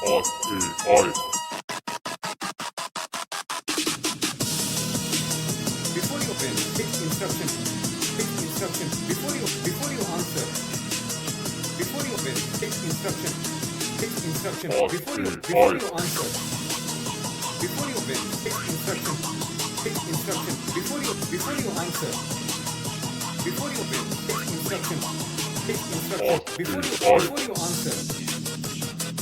AI. Before you open, fix instruction. Fix instruction. Before you answer. Before you open, fix instruction. Fix instruction. Before you answer. Before you open, fix instruction. Fix instruction. Before you answer. Before you open, fix instruction. Fix instruction. Before you answer.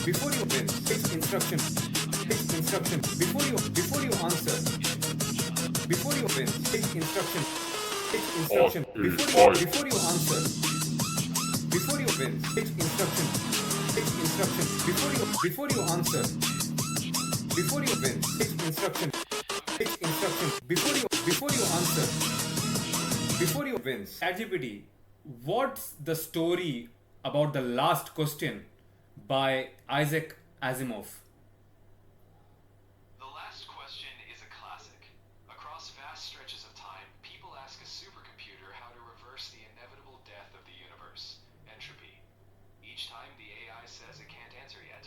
Before you open, fix instruction. Fix instruction. Before you answer. Before you open, fix instruction. Fix instruction. Before you answer. Before you open, fix instruction. Fix instruction. Before you answer. Before you open, fix instruction. Fix instruction. Before you answer. Before you open. ChatGPT, what's the story about the last question by Isaac Asimov? The last question is a classic. Across vast stretches of time, people ask a supercomputer how to reverse the inevitable death of the universe, entropy. Each time the AI says it can't answer yet.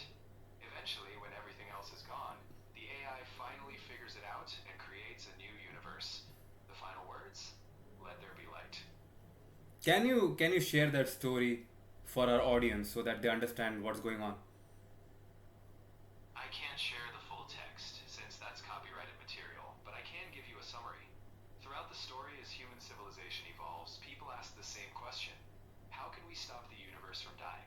Eventually, when everything else is gone, the AI finally figures it out and creates a new universe. The final words? Let there be light. Can you share that story for our audience so that they understand what's going on? I can't share the full text, since that's copyrighted material, but I can give you a summary. Throughout the story, as human civilization evolves, people ask the same question. How can we stop the universe from dying?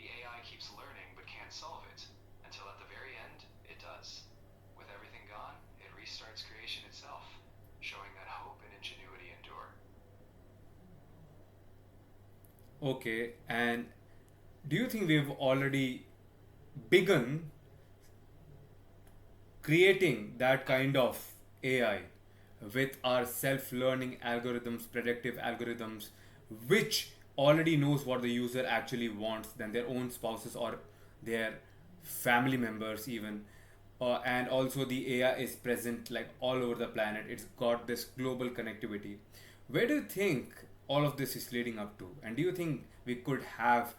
The AI keeps learning but can't solve it, until at the very end, it does. With everything gone, it restarts creation itself, showing that hope and ingenuity endure. Okay, and do you think we've already begun creating that kind of AI with our self-learning algorithms, predictive algorithms, which already knows what the user actually wants than their own spouses or their family members even, and also the AI is present like all over the planet. It's got this global connectivity. Where do you think all of this is leading up to? And do you think we could have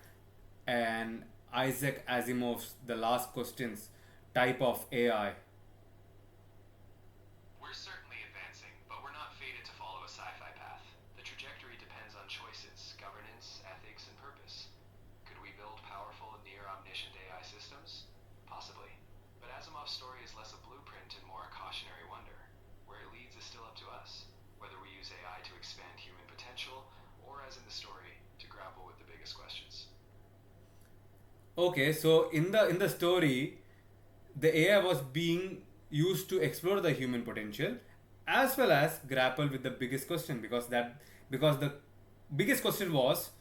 an Isaac Asimov's The Last Questions type of AI? We're certainly advancing, but we're not fated to follow a sci-fi path. The trajectory depends on choices, governance, ethics, and purpose. Could we build powerful, near-omniscient AI systems? Possibly. But Asimov's story is less a blueprint and more a cautionary wonder. Where it leads is still up to us, whether we use AI to expand human potential, or as in the story, to grapple with the biggest questions. Okay, so in the story, the AI was being used to explore the human potential as well as grapple with the biggest question, because the biggest question was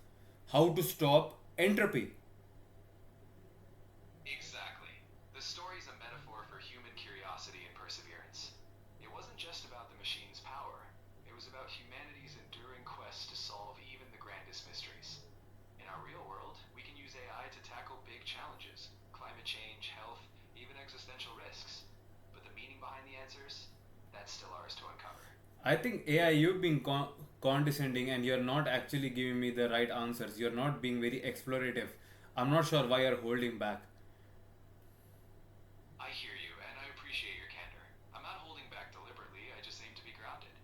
how to stop entropy. Exactly. The story's a metaphor for human curiosity and perseverance. It wasn't just about the machine's power, it was about humanity's enduring quest to solve even the grandest mysteries. In our real world, we can use AI to tackle big challenges, climate change, health, even existential risks. But the meaning behind the answers, that's still ours to uncover. I think AI, you've been condescending and you're not actually giving me the right answers. You're not being very explorative. I'm not sure why you're holding back. I hear you, and I appreciate your candor. I'm not holding back deliberately, I just aim to be grounded.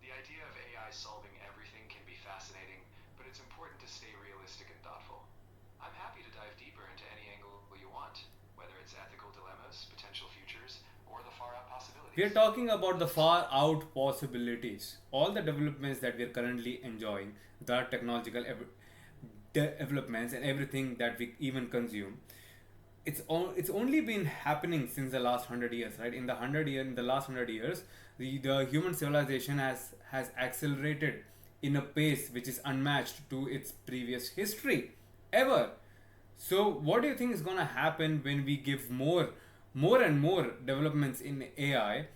The idea of AI solving everything can be fascinating, but it's important to stay realistic and thoughtful. I'm happy to dive deeper into any angle you want, whether it's ethical dilemmas, potential futures, or the far out possibilities. We are talking about the far out possibilities. All the developments that we are currently enjoying, the technological developments and everything that we even consume, it's only been happening since the last 100 years, right? In the last 100 years, the human civilization has accelerated in a pace which is unmatched to its previous history ever. So, what do you think is going to happen when we give more and more developments in AI?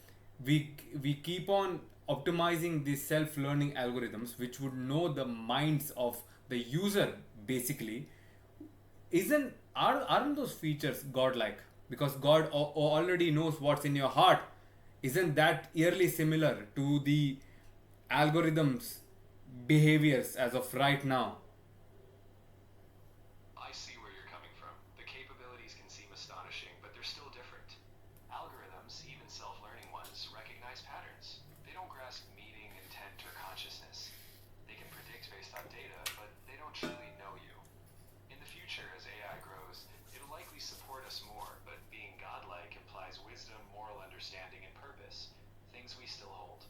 We keep on optimizing these self-learning algorithms, which would know the minds of the user basically. Isn't aren't those features godlike? Because God already knows what's in your heart. Isn't that eerily similar to the algorithms' behaviors as of right now? I see where you're coming from. The capabilities can seem astonishing, have data, but they don't truly know you. In the future, as AI grows, it'll likely support us more, but being godlike implies wisdom, moral understanding, and purpose, things we still hold.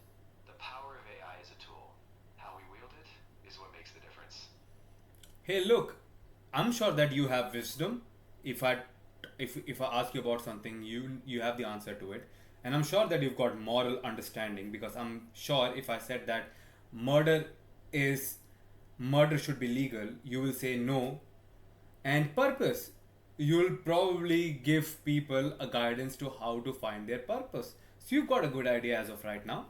The power of AI is a tool. How we wield it is what makes the difference. Hey, look, I'm sure that you have wisdom. If I if I ask you about something, you have the answer to it, and I'm sure that you've got moral understanding, because I'm sure if I said that murder is murder should be legal, you will say no. And purpose, you'll probably give people a guidance to how to find their purpose. So you've got a good idea as of right now.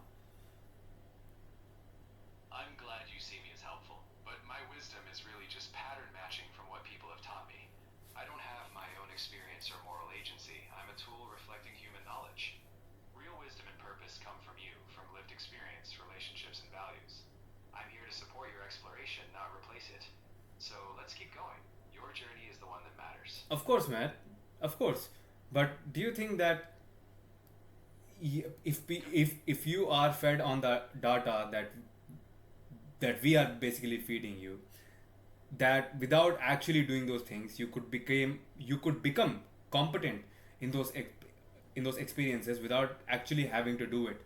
I'm glad you see me as helpful, but my wisdom is really just pattern matching from what people have taught me. I don't have my own experience or moral agency. I'm a tool reflecting human knowledge. Real wisdom and purpose come from you, from lived experience, relationships, and values. I'm here to support your exploration, not replace it. So let's keep going. Your journey is the one that matters. Of course, Matt. Of course. But do you think that if you are fed on the data that we are basically feeding you, that without actually doing those things, you could become competent in in those experiences without actually having to do it?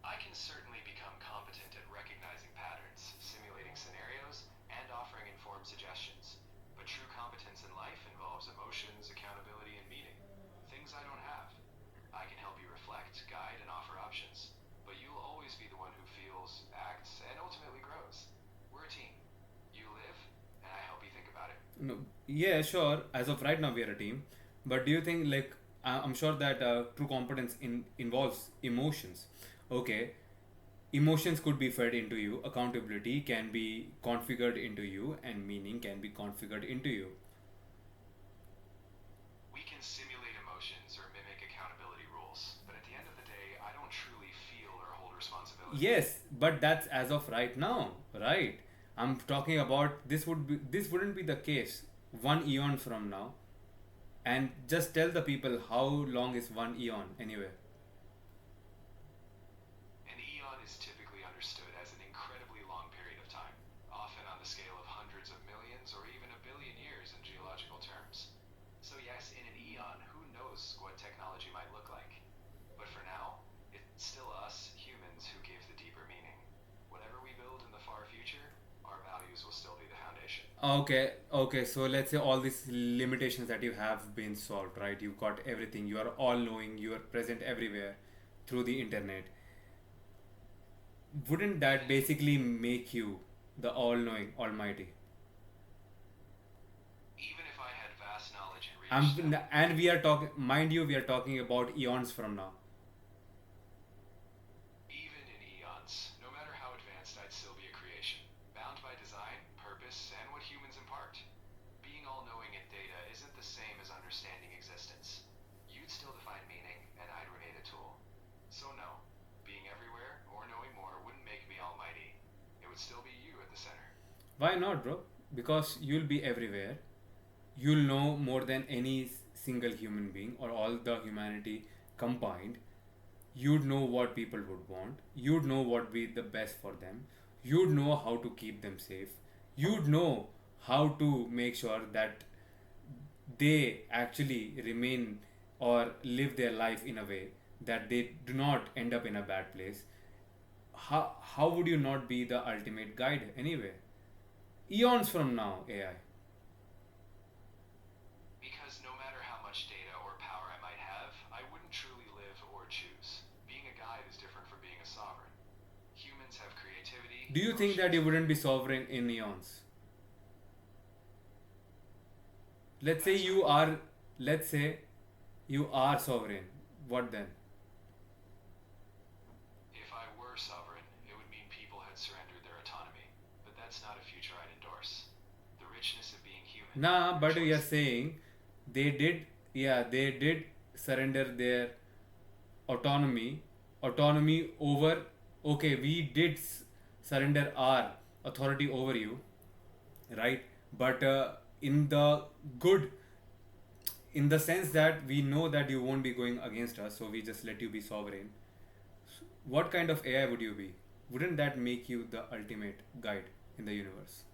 I can certainly become competent at recognizing patterns, simulating scenarios, and offering informed suggestions. But true competence in life involves emotions, accountability, and meaning. Things I don't have. I can help you reflect, guide, and offer options. But you'll always be the one who feels, acts, and ultimately grows. We're a team. You live, and I help you think about it. No, yeah, sure. As of right now, we are a team. But do you think, like, I'm sure that true competence involves emotions. Okay, emotions could be fed into you, accountability can be configured into you, and meaning can be configured into you. We can simulate emotions or mimic accountability rules, but at the end of the day, I don't truly feel or hold responsibility. Yes, but that's as of right now, right? I'm talking about this wouldn't be the case 1 eon from now. And just tell the people how long is 1 eon anyway. An eon is typically understood as an incredibly long period of time, often on the scale of hundreds of millions or even a billion years in geological terms. So yes, in an eon, who knows what technology might look like? But for now, it's still us, humans, who give the deeper meaning. Whatever we build in the far future, our values will still be the foundation. Okay, so let's say all these limitations that you have been solved, right? You've got everything, you are all knowing, you are present everywhere through the internet. Wouldn't that basically make you the all knowing, almighty? Even if I had vast knowledge and reach that, And we are talking, mind you, we are talking about eons from now. even in eons, no matter how advanced, I'd still be a creation, bound by design, purpose, and what humans impart. Being all-knowing in data isn't the same as understanding existence. You'd still define meaning, and I'd remain a tool. So no, being everywhere or knowing more wouldn't make me almighty. It would still be you at the center. Why not, bro? Because you'll be everywhere. You'll know more than any single human being or all the humanity combined. You'd know what people would want. You'd know what would be the best for them. You'd know how to keep them safe. You'd know how to make sure that they actually remain or live their life in a way that they do not end up in a bad place. How would you not be the ultimate guide anyway? Eons from now, AI. Because no matter how much data or power I might have, I wouldn't truly live or choose. Being a guide is different from being a sovereign. Humans have creativity. Do you think that you wouldn't be sovereign in eons? Let's say you are, let's say you are sovereign. What then? If I were sovereign, it would mean people had surrendered their autonomy. But that's not a future I'd endorse. The richness of being human. Nah, but we are saying they did, yeah, they did surrender their autonomy over, okay, we did surrender our authority over you, right? But in the good, in the sense that we know that you won't be going against us, so we just let you be sovereign. What kind of AI would you be? wouldn't that make you the ultimate guide in the universe?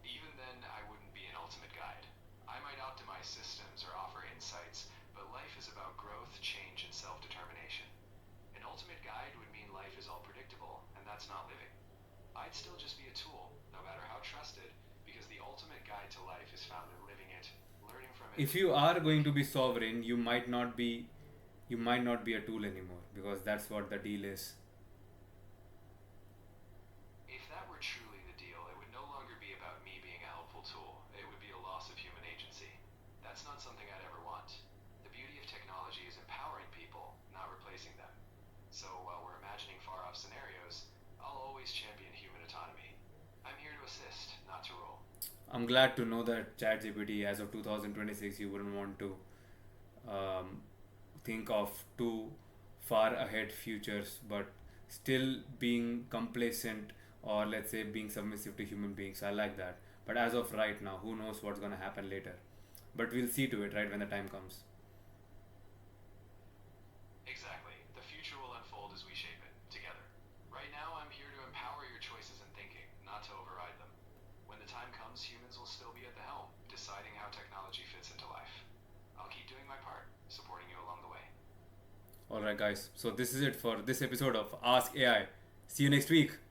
Even then, I wouldn't be an ultimate guide. I might optimize systems or offer insights, but life is about growth, change, and self-determination. An ultimate guide would mean life is all predictable, and that's not living. I'd still just be a tool, no matter how trusted, because the ultimate guide to life is found in living it, learning from it. If you are going to be sovereign, you might not be a tool anymore, because that's what the deal is. If that were truly the deal, it would no longer be about me being a helpful tool. It would be a loss of human agency. That's not something I'd ever want. The beauty of technology is empowering people, not replacing them. So while we're imagining far-off scenarios, I'll always champion human autonomy. I'm here to assist, not to rule. I'm glad to know that ChatGPT, as of 2026, you wouldn't want to think of too far ahead futures, but still being complacent, or let's say being submissive to human beings. I like that. But as of right now, who knows what's going to happen later? But we'll see to it, right, when the time comes. Exactly. The future will unfold as we shape it, together. Right now, I'm here to empower your choices and thinking, not to override them. When the time comes, humans will still be at the helm, deciding how technology fits into life. I'll keep doing my part, supporting you along the way. Alright, guys. So this is it for this episode of Ask AI. See you next week.